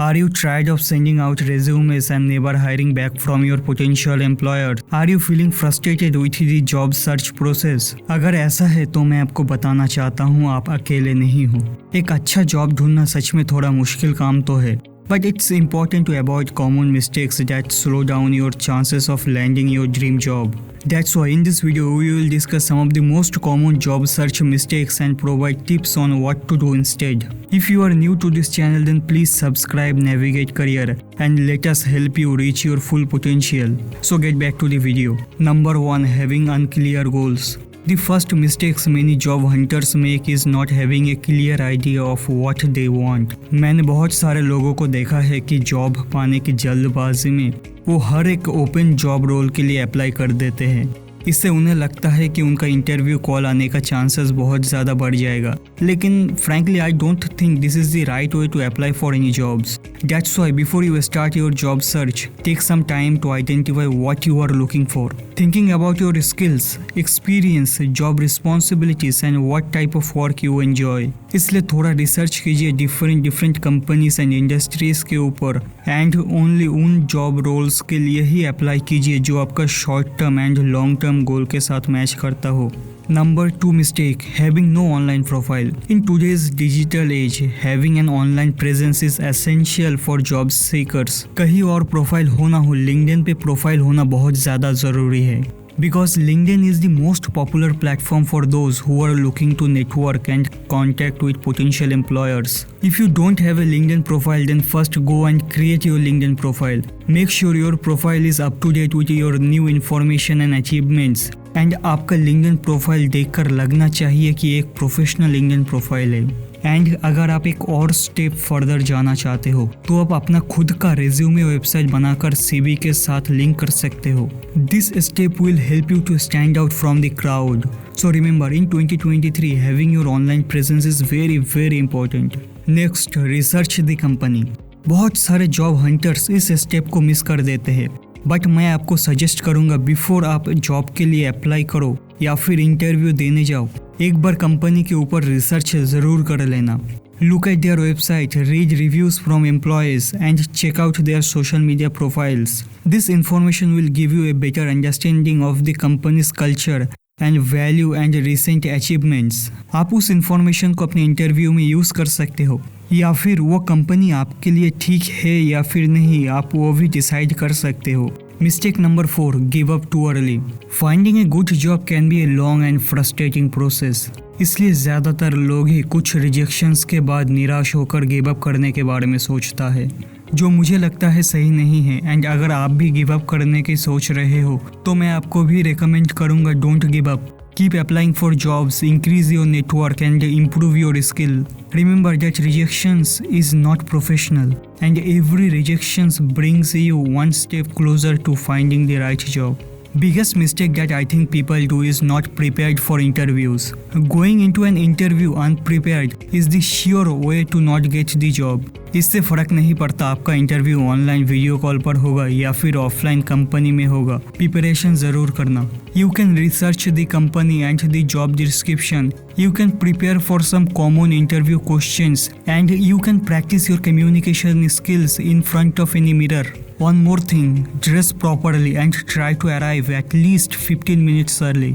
Are you tired of sending out resumes and never hiring back from your potential employer? Are you feeling frustrated with the job search process? अगर ऐसा है तो मैं आपको बताना चाहता हूँ आप अकेले नहीं हो। एक अच्छा जॉब ढूंढना सच में थोड़ा मुश्किल काम तो है, but it's important to avoid common mistakes that slow down your chances of landing your dream job. That's why in this video we will discuss some of the most common job search mistakes and provide tips on what to do instead. If you are new to this channel, then please subscribe Navigate Career and let us help you reach your full potential. So get back to the video. Number 1. Having unclear goals. The first mistakes many job hunters make is not having a clear idea of what they want. मैंने बहुत सारे लोगों को देखा है कि job पाने की जल्दबाजी में वो हर एक ओपन जॉब रोल के लिए अप्लाई कर देते हैं। इससे उन्हें लगता है कि उनका इंटरव्यू कॉल आने का चांसेस बहुत ज़्यादा बढ़ जाएगा, लेकिन frankly I don't think this is the right way to apply for any jobs. That's why before you start your job search, take some time to identify what you are looking for. Thinking about your skills, experience, job responsibilities and what type of work you enjoy. इसलिए थोड़ा research कीजिए different companies and industries के ऊपर and only उन job roles के लिए ही apply कीजिए जो आपका short term and long term goal के साथ मैच करता हो. Number 2 mistake, having no online profile. In today's digital age, having an online presence is essential for job seekers. कहीं और प्रोफाइल हो ना हो, LinkedIn पे प्रोफाइल होना बहुत ज़्यादा ज़रूरी है. Because LinkedIn is the most popular platform for those who are looking to network and contact with potential employers. If you don't have a LinkedIn profile, then first go and create your LinkedIn profile. Make sure your profile is up to date with your new information and achievements. And आपका LinkedIn profile देखकर लगना चाहिए कि एक professional LinkedIn profile है. And अगर आप एक और स्टेप फर्दर जाना चाहते हो तो आप अपना खुद का रेज्यूमे वेबसाइट बनाकर सीवी के साथ लिंक कर सकते हो. This step will help you to stand out from the crowd. So remember, in 2023 having your online presence is very important. Next, research the company. बहुत सारे जॉब हंटर्स इस step को मिस कर देते हैं, बट मैं आपको सजेस्ट करूंगा बिफोर आप जॉब के लिए अप्लाई करो या फिर इंटरव्यू देने जाओ, एक बार कंपनी के ऊपर रिसर्च ज़रूर कर लेना. Look at their website, read reviews from employees and check out their social media profiles. This information will give you a better understanding of the company's culture and value and recent achievements. आप उस information को अपने interview में use कर सकते हो, या फिर वो कंपनी आपके लिए ठीक है या फिर नहीं, आप वो भी डिसाइड कर सकते हो. Mistake number 4, give up too early. Finding a good job can be a long and frustrating process. इसलिए ज़्यादातर लोग ही कुछ रिजेक्शंस के बाद निराश होकर गिव अप करने के बारे में सोचता है, जो मुझे लगता है सही नहीं है. एंड अगर आप भी गिव अप करने की सोच रहे हो तो मैं आपको भी रिकमेंड करूँगा, don't give up. Keep applying for jobs, increase your network and improve your skill. Remember that rejections is not professional and every rejection brings you one step closer to finding the right job. Biggest mistake that I think people do is not prepared for interviews. Going into an interview unprepared is the sure way to not get the job. इससे फ़र्क नहीं पड़ता आपका interview online video call पर होगा या फिर offline company में होगा, प्रिपरेशन ज़रूर करना. You can research the company and the job description. You can prepare for some common interview questions and you can practice your communication skills in front of any mirror. One more thing, dress properly and try to arrive at least 15 minutes early.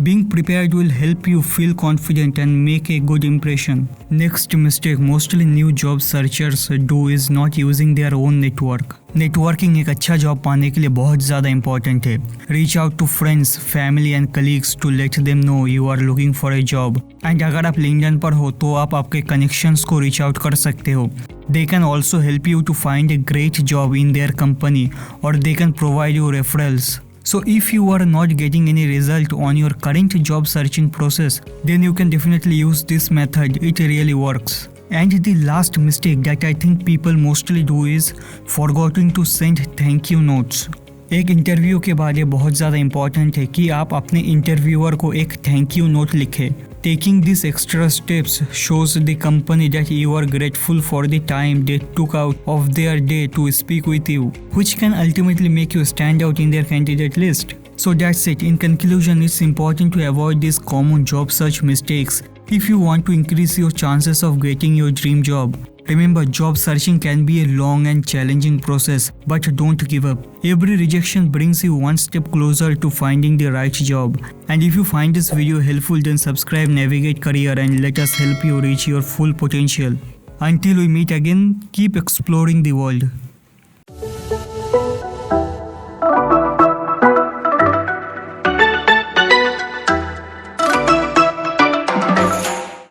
Being prepared will help you feel confident and make a good impression. Next mistake mostly new job searchers do is not using their own network. Networking एक अच्छा job पाने के लिए बहुत ज़्यादा important है. Reach out to friends, family and colleagues to let them know you are looking for a job. And अगर आप लिंक्डइन पर हो तो आप आपके कनेक्शंस को रीच आउट कर सकते हो. They can also help you to find a great job in their company or they can provide you referrals. So if you are not getting any result on your current job searching process, then you can definitely use this method. It really works. And the last mistake that I think people mostly do is forgetting to send thank you notes. एक interview के बाद ये बहुत ज़्यादा important है कि आप अपने इंटरव्यूअर को एक थैंक यू नोट लिखें. Taking these extra steps shows the company that you are grateful for the time they took out of their day to speak with you, which can ultimately make you stand out in their candidate list. So that's it. In conclusion, it's important to avoid these common job search mistakes if you want to increase your chances of getting your dream job. Remember, job searching can be a long and challenging process, but don't give up. Every rejection brings you one step closer to finding the right job. And if you find this video helpful, then subscribe Navigate Career and let us help you reach your full potential. Until we meet again, keep exploring the world.